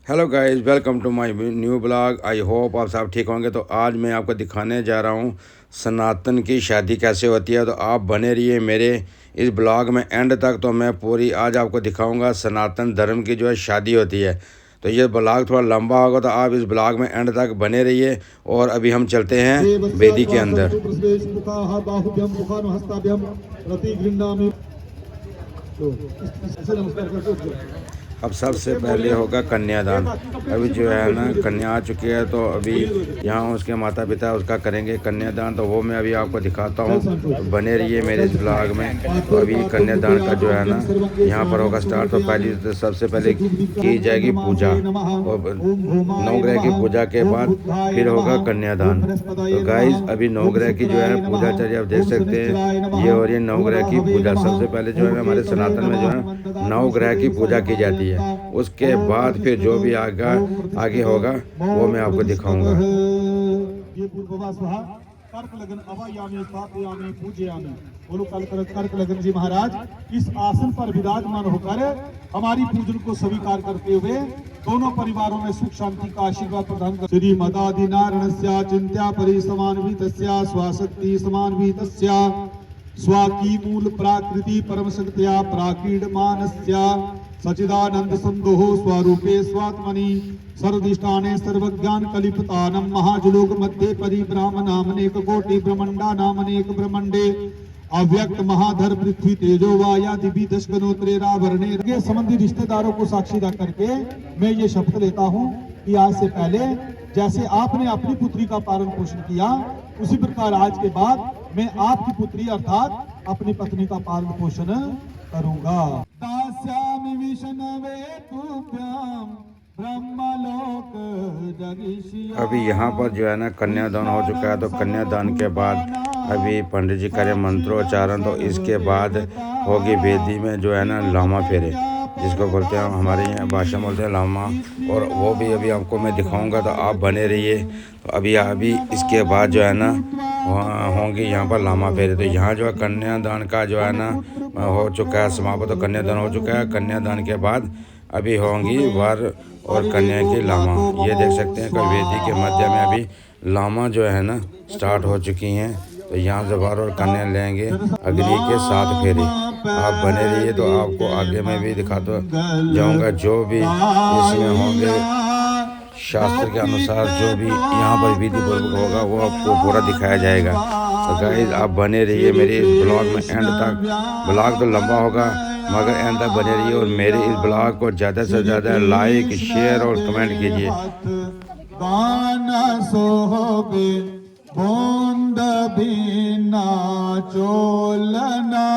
Hello guys, welcome to my new blog. I hope आप सब ठीक होंगे। तो आज मैं आपको दिखाने जा रहा हूँ सनातन की शादी कैसे होती है। तो आप बने रहिए मेरे इस ब्लॉग में एंड तक। तो मैं पूरी आज आपको दिखाऊंगा सनातन धर्म की जो है शादी होती है। तो ये ब्लॉग थोड़ा लंबा होगा, तो आप इस ब्लॉग में एंड तक बने रहिए। और अभी हम चलते हैं वेदी के अंदर। अब सबसे पहले होगा कन्यादान। अभी जो है ना कन्या आ चुकी है, तो अभी यहाँ उसके माता पिता उसका करेंगे कन्यादान। तो वो मैं अभी आपको दिखाता हूँ, तो बने रहिए मेरे इस ब्लॉग में। तो अभी कन्यादान का जो है ना यहाँ पर होगा स्टार्ट। तो सबसे पहले की जाएगी पूजा, और नवग्रह की पूजा के बाद फिर होगा कन्यादान। तो गाइस अभी नवग्रह की जो है पूजा चल रही है, आप देख सकते हैं। ये हो रही है नवग्रह की पूजा। सबसे पहले जो है हमारे सनातन में जो है नवग्रह की पूजा की जाती है। उसके बाद फिर जो भी आगे होगा वो मैं आपको दिखाऊंगा। कर्क लगन अवायामी स्थापयामी पूजयामी। बोलो कर्क लगन जी महाराज इस आसन पर विराजमान होकर हमारी पूजन को स्वीकार करते हुए दोनों परिवारों में सुख शांति का आशीर्वाद प्रदान कर। श्री मदादि नारायणस्या चिंत्या परिसमान्वितस्या स्वाशक्ति समान्वितस्या स्वाकी मूल प्राकृति परम शक्त्या प्राकीडमानस्या सचिदानंद संदोह स्वरूपे स्वात्मनि सर्वदिष्टाने सर्वज्ञान कलिपतानम महाजुलोक मध्य परिब्राह्मणामनेक कोटि ब्रह्मंडा नामनेक ब्रह्मंडे अव्यक्त महाधर पृथ्वी तेजो वाया दिव्य दशगनोत्रे रावरणे। के संबंधी रिश्तेदारों को साक्षी रख करके मैं ये शपथ लेता हूँ कि आज से पहले जैसे आपने अपनी पुत्री का पालन पोषण किया, उसी प्रकार आज के बाद मैं आपकी पुत्री अर्थात अपनी पत्नी का पालन पोषण करूंगा। दास्यामि विष्णवे तुभ्यां ब्रह्मलोक जगीशिया। अभी यहाँ पर जो है ना कन्यादान हो चुका है। तो कन्यादान के बाद अभी पंडित जी करें मंत्रोच्चारण। तो इसके बाद होगी वेदी में जो है ना लामा फेरे, जिसको बोलते हैं हमारे यहाँ भाषा में बोलते हैं लामा। और वो भी अभी आपको मैं दिखाऊंगा, तो आप बने रहिए। तो अभी इसके बाद जो है ना होंगे यहाँ पर लामा फेरे। तो यहाँ जो है कन्यादान का जो है ना हो चुका है समाप्त। तो कन्यादान हो चुका है। कन्यादान के बाद अभी होंगी वर और कन्या की लामा। ये देख सकते हैं कि वेदी के मध्य में अभी लामा जो है ना स्टार्ट हो चुकी हैं। तो यहाँ से वर और कन्या लेंगे अग्नि के 7 फेरे। आप बने रहिए, तो आपको आगे में भी दिखाता जाऊंगा जो भी इसमें होंगे शास्त्र के अनुसार। जो भी यहाँ पर विधि पूर्वक होगा वो आपको पूरा दिखाया जाएगा। तो गाइस आप बने रहिए मेरे इस ब्लॉग में एंड तक। ब्लॉग तो लंबा होगा मगर एंड तक बने रहिए, और मेरे इस ब्लॉग को ज़्यादा से ज़्यादा लाइक शेयर और कमेंट कीजिए। बूंद बिना चोलना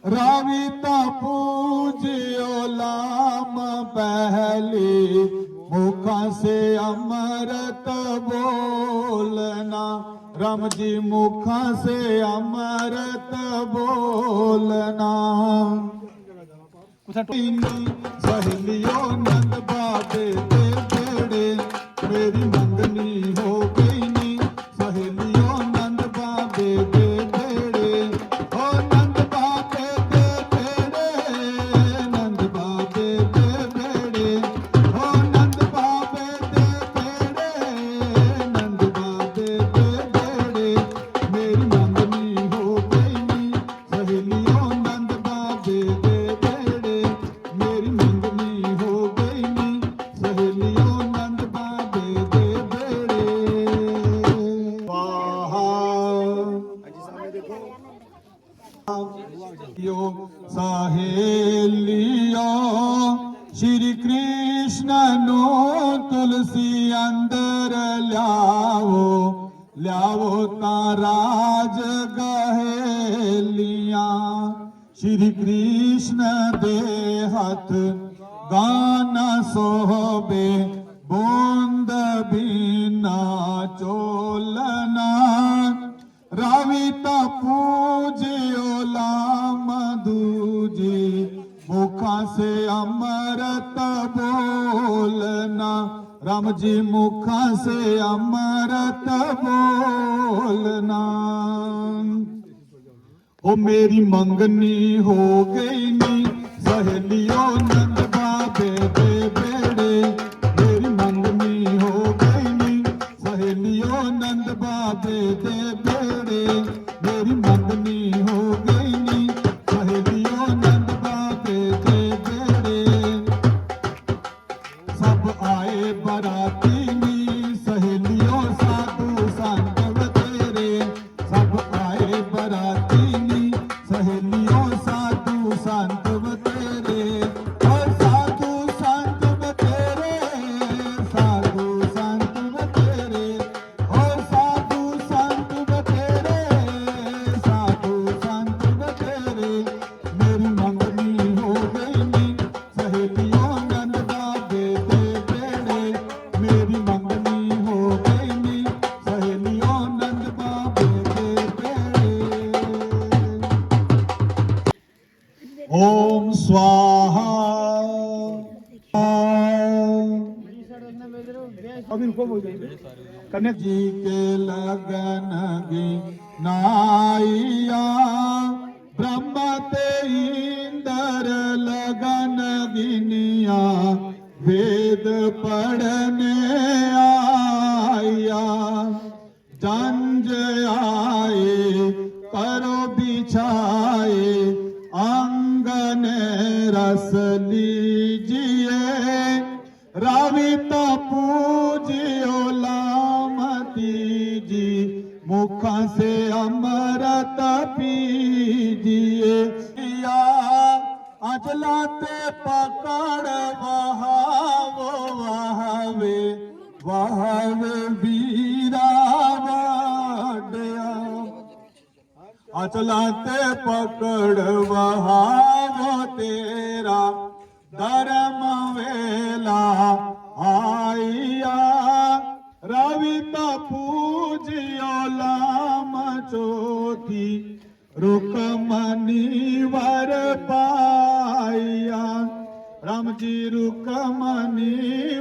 राविता पूज्यो लाम पहली मुखा से अमृत बोलना। राम जी मुखा से अमृत बोलना। सहेलियों नंद बाबे दे बेड़े मेरी मंगनी हो गई नी। सहेलियों नंद बाबे दे बेड़े ओ नंद बाबे दे बेड़े नंद बाबे दे बेड़े ओ नंद बाबे दे बेड़े नंद बाबे दे बेड़े मेरी मंगनी हो गई नी। सहेलियों नंद बाबे दे बेड़े मेरी मंगनी हो गई नी। सहेलियों नंद बाबे दे बेड़े। सहेलियों श्री कृष्ण नो तुलसी अंदर ल्यावो ल्यावो ताराज गहेलियां। श्री कृष्ण दे हाथ गाना सोहबे बूंद बिना चोलना। राविता पूज्यो लाम दूजी मुखा से अमृत बोलना। राम जी मुखा से अमृत बोलना। ओ मेरी मंगनी हो गई नी। सहेलियों नंद बाबे दे बेड़े बराती सहेलियों साधु संत तेरे सब आए बराती सहेलियों साधु संत तेरे और साधु संत तेरे साधु संत तेरे और साधु संत तेरे साधु संत तेरे मेरी मंगनी हो गई नी सहेलियों नंद बाबे दे बेड़े मेरी मंगनी हो गई नी सहेलियों नंद बाबे दे बेड़े ओम स्वाहा अब इनको बोल कन्या जी के लगन गी नाइया ब्रह्म ते इंदर लगन गिनिया वेद पढ़ने आया जंज आए करो बिछाए आंगन रस लीजिए राविता पूजियो लामती जी मुख से अमृत पीजिए या अजलाते पकड़ वहावो वहावे वहावे वीरा वाडया अचलाते पकड़ वहावो तेरा धर्म वेला आइया रविता पूजियो लाम चौथी रुकमनी वर पाइया राम जी रुकमनी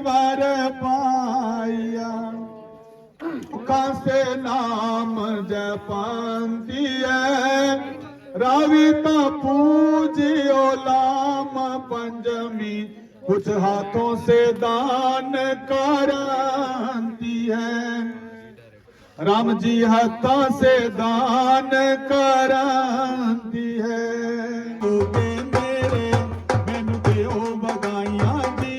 वर पाइया से नाम जपंती है राविता पूजियो लाम पंचमी कुछ हाथों से दान करती है राम जी हाथों से दान करती है मेरे मैनू दियो बधाइयां जी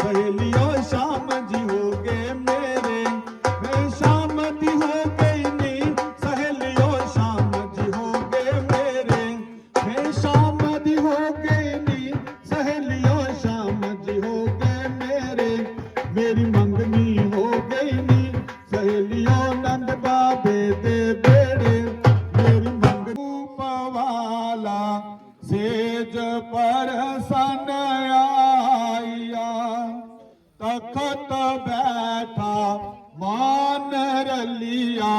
सहेलियों शाम जी हो गए मेरे मैं शाम दी हो गई नी सहेलियों शाम जी हो गए मेरे मैं शाम दी हो गई नी सहेलियों शाम जी हो गए मेरे मेरी मंगनी हो गई नी सहेलियों नंद बाबे दे बेड़े मेरी मंगनी पवाला सेज पर सन आइया तखत बैठा मान रलिया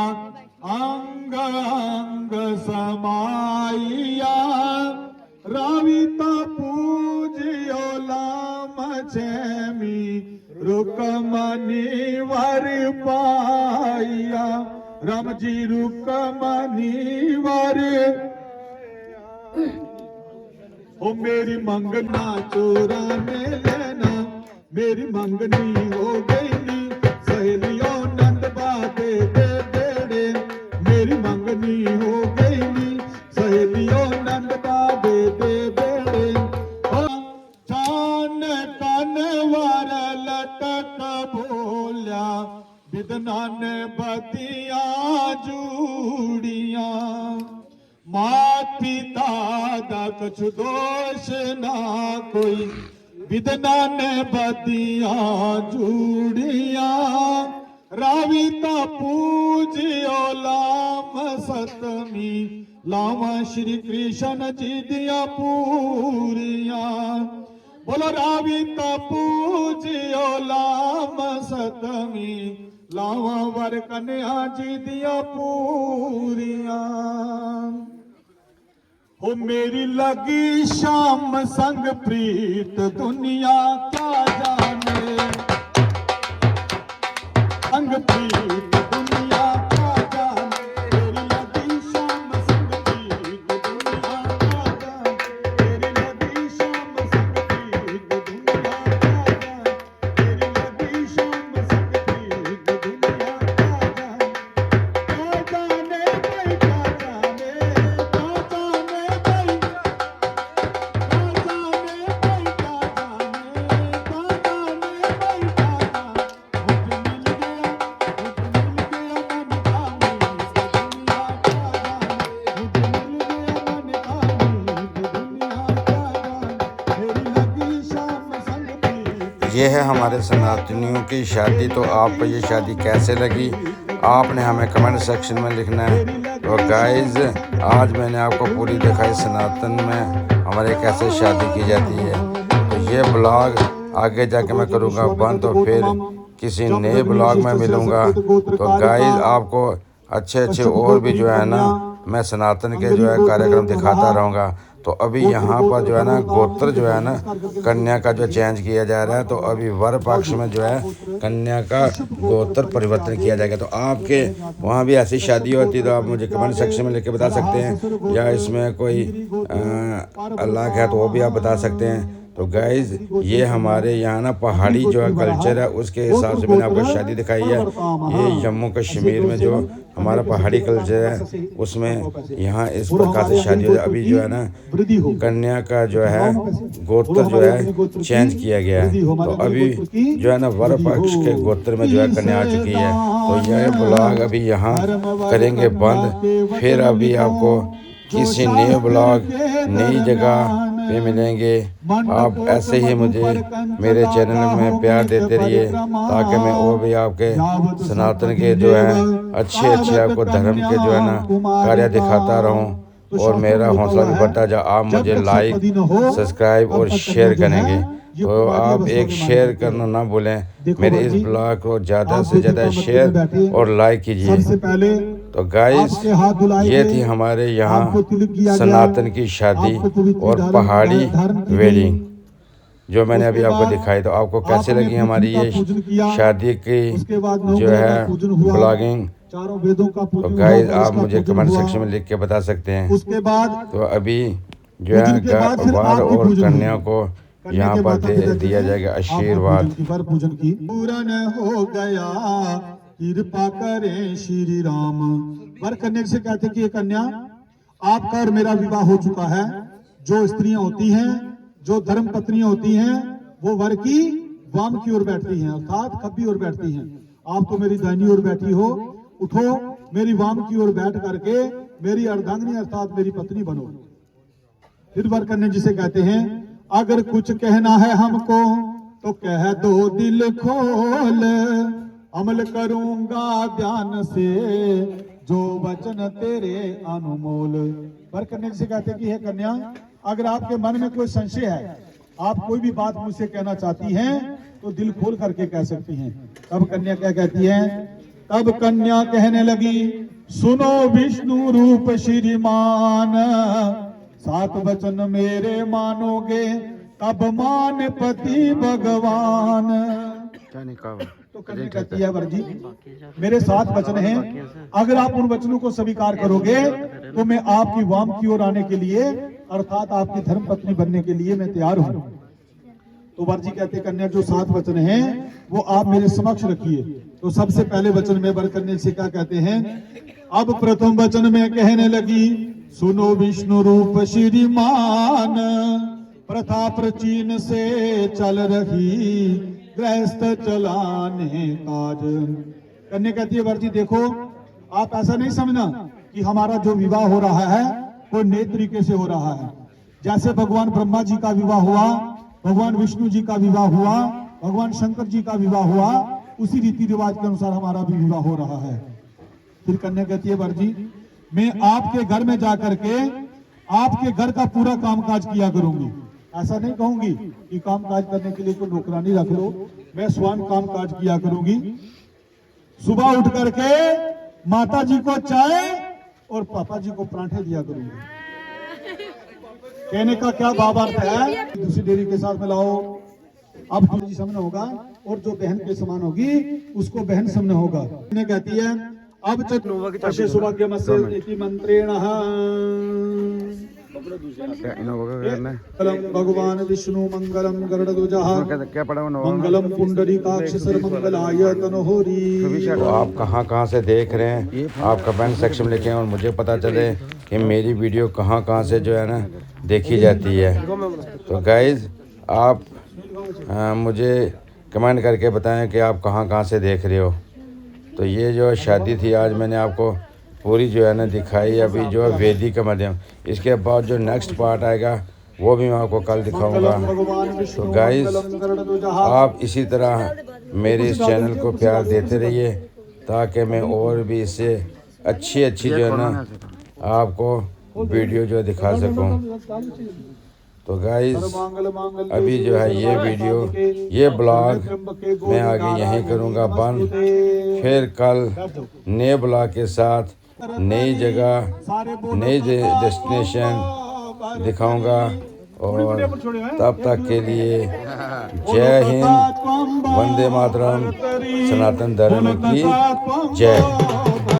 अंग अंग समाइया राविता पूजियो लाम छेमी रुकमनी वर पाइया राम जी रुकमनी वर ओ मेरी मंगना चोराने लेना मेरी मंगनी हो गई नी सहेलियों नंद बाबे दे बेड़े मेरी मंगनी हो गई नी सहेलियों नंद बाबे दे बेड़े चान कन वर लटक बोलिया बिदना ने बतिया जूड़िया मात पिता दा कुछ दोष ना कोई विदना ने बदिया जूड़िया राविता पूजियो लाम सतमी लावा श्री कृष्ण जी दिया पूरिया बोलो राविता पूजियो लाम सतमी लावा वर कन्या जी दिया पूरिया ओ मेरी लगी शाम संग प्रीत दुनिया क्या जाने संग प्रीत दुनिया क्या जाने मेरी लगी शाम संग प्रीत दुनिया क्या जाने मेरी लगी शाम संग प्रीत दुनिया क्या जाने मेरी लगी शाम संग प्रीत दुनिया क्या जाने भाई क्या जाने भाई क्या जाने ये है हमारे सनातनियों की शादी। तो आपको ये शादी कैसे लगी आपने हमें कमेंट सेक्शन में लिखना है। तो गाइज़ आज मैंने आपको पूरी दिखाई सनातन में हमारे कैसे शादी की जाती है। तो ये ब्लॉग आगे जाके मैं करूँगा बंद, तो फिर किसी नए ब्लॉग में मिलूँगा। तो गाइज़ आपको अच्छे और भी जो है ना मैं सनातन के जो है कार्यक्रम दिखाता रहूँगा। तो अभी यहाँ पर जो है ना गोत्र जो है ना कन्या का जो चेंज किया जा रहा है। तो अभी वर पक्ष में जो है कन्या का गोत्र परिवर्तन किया जाएगा। तो आपके वहाँ भी ऐसी शादी होती तो आप मुझे कमेंट सेक्शन में लिख के बता सकते हैं, या इसमें कोई अल्लाह है तो वो भी आप बता सकते हैं। तो गाइज़ ये हमारे यहाँ ना पहाड़ी जो है कल्चर है उसके हिसाब से मैंने आपको शादी दिखाई है। ये जम्मू कश्मीर में जो हमारा पहाड़ी कल्चर है उसमें यहाँ इस प्रकार से शादी हो जाए। अभी जो है ना कन्या का जो है गोत्र जो है चेंज किया गया है। तो अभी जो है ना वर पक्ष के गोत्र में जो है कन्या आ चुकी है। तो यह ब्लॉग अभी यहाँ करेंगे बंद, फिर अभी आपको किसी नए ब्लॉग नई जगह पे मिलेंगे। आप ऐसे ही मुझे मेरे चैनल में प्यार देते रहिए ताकि मैं और भी आपके सनातन के जो है अच्छे आपको धर्म के जो है ना कार्य दिखाता रहूं और मेरा हौसला भी बढ़ता जाए। आप मुझे लाइक सब्सक्राइब और शेयर करेंगे। तो आप एक शेयर करना ना भूलें। मेरे इस ब्लॉग को ज़्यादा से ज़्यादा शेयर और लाइक कीजिए। तो गाइस ये थी हमारे यहाँ सनातन की शादी और पहाड़ी वेडिंग जो मैंने अभी आपको दिखाई। तो आपको कैसे लगी हमारी ये शादी की जो है ब्लॉगिंग। तो गाइस आप मुझे कमेंट सेक्शन में लिख के बता सकते हैं। तो अभी जो है वर और कन्या को यहाँ पर दिया जाएगा आशीर्वाद। पूजन की पूरन हो गया कृपा करें श्री राम। वर कन्या से कहते कि ये कन्या आपका और मेरा विवाह हो चुका है। जो स्त्रियां होती हैं, जो धर्म पत्नियां होती हैं, वो वर की वाम की ओर बैठती हैं अर्थात खब्बी ओर बैठती हैं। आप तो मेरी दाहिनी ओर बैठी हो, उठो मेरी वाम की ओर बैठ करके मेरी अर्धांगिनी अर्थात मेरी पत्नी बनो। फिर वर कन्या जिसे कहते हैं अगर कुछ कहना है हमको तो कह दो दिल खोल, अमल करूंगा ध्यान से जो वचन तेरे अनमोल। वर कन्या जिसे कहते हैं कि हे कन्या अगर आपके मन में कोई संशय है, आप कोई भी बात मुझसे कहना चाहती हैं तो दिल खोल करके कह सकती हैं। तब कन्या क्या कहती है? तब कन्या कहने लगी सुनो विष्णु रूप श्रीमान, सात वचन मेरे मानोगे तब मान पति भगवान। तो कन्या कहती है वर जी मेरे 7 वचन हैं, अगर आप उन वचनों को स्वीकार करोगे तो मैं आपकी वाम की ओर आने के लिए अर्थात आपकी धर्म पत्नी बनने के लिए मैं तैयार हूं। तो वर जी कहते कन्या जो 7 वचन हैं वो आप मेरे समक्ष रखिए। तो सबसे पहले वचन में वर कन्या से क्या कहते हैं? अब प्रथम वचन में कहने लगी सुनो विष्णु रूप श्रीमान, प्रथा प्राचीन से चल रही गृहस्थ चलाने काज। कन्या कहती है वर जी देखो आप ऐसा नहीं समझना कि हमारा जो विवाह हो रहा है वो नए तरीके से हो रहा है। जैसे भगवान ब्रह्मा जी का विवाह हुआ, भगवान विष्णु जी का विवाह हुआ, भगवान शंकर जी का विवाह हुआ, उसी रीति रिवाज के अनुसार हमारा भी विवाह हो रहा है। फिर कन्या कहती है वर जी मैं आपके घर में जाकर के आपके घर का पूरा कामकाज किया करूंगी। ऐसा नहीं कहूंगी कि कामकाज करने के लिए कोई नौकरानी रख लो, मैं स्वयं कामकाज किया करूंगी। सुबह उठ करके माता जी को चाय और पापा जी को पराठे दिया करूंगी। कहने का क्या भावार्थ है? दूसरी डेरी के साथ मिलाओ, अब जी सामने होगा और जो बहन के समान होगी उसको बहन सामने होगा। कहती है अब सौभाग्य मंत्रेण भगवान विष्णु मंगलम गरुड़ध्वजः मंगलम पुंडरीकाक्ष सर्वमंगलाय तनोहरि। तो आप कहाँ से देख रहे हैं आप कमेंट सेक्शन में लिखें और मुझे पता चले कि मेरी वीडियो कहाँ से जो है ना देखी जाती है। तो गाइज आप मुझे कमेंट करके बताएं कि आप कहाँ से देख रहे हो। तो ये जो शादी थी आज मैंने आपको पूरी जो है ना दिखाई। अभी जो है वेदी का माध्यम, इसके बाद जो नेक्स्ट पार्ट आएगा वो भी मैं आपको कल दिखाऊंगा। तो गाइस आप इसी तरह मेरे इस चैनल को प्यार देते रहिए ताकि मैं और भी इससे अच्छी जो है ना आपको वीडियो जो दिखा सकूं। तो गाइस अभी जो है ये वीडियो ये ब्लॉग मैं आगे यहीं करूंगा बंद। फिर कल नए ब्लॉग के साथ नई जगह नई डेस्टिनेशन दिखाऊंगा। और तब तक के लिए जय हिंद, वंदे मातरम, सनातन धर्म की जय।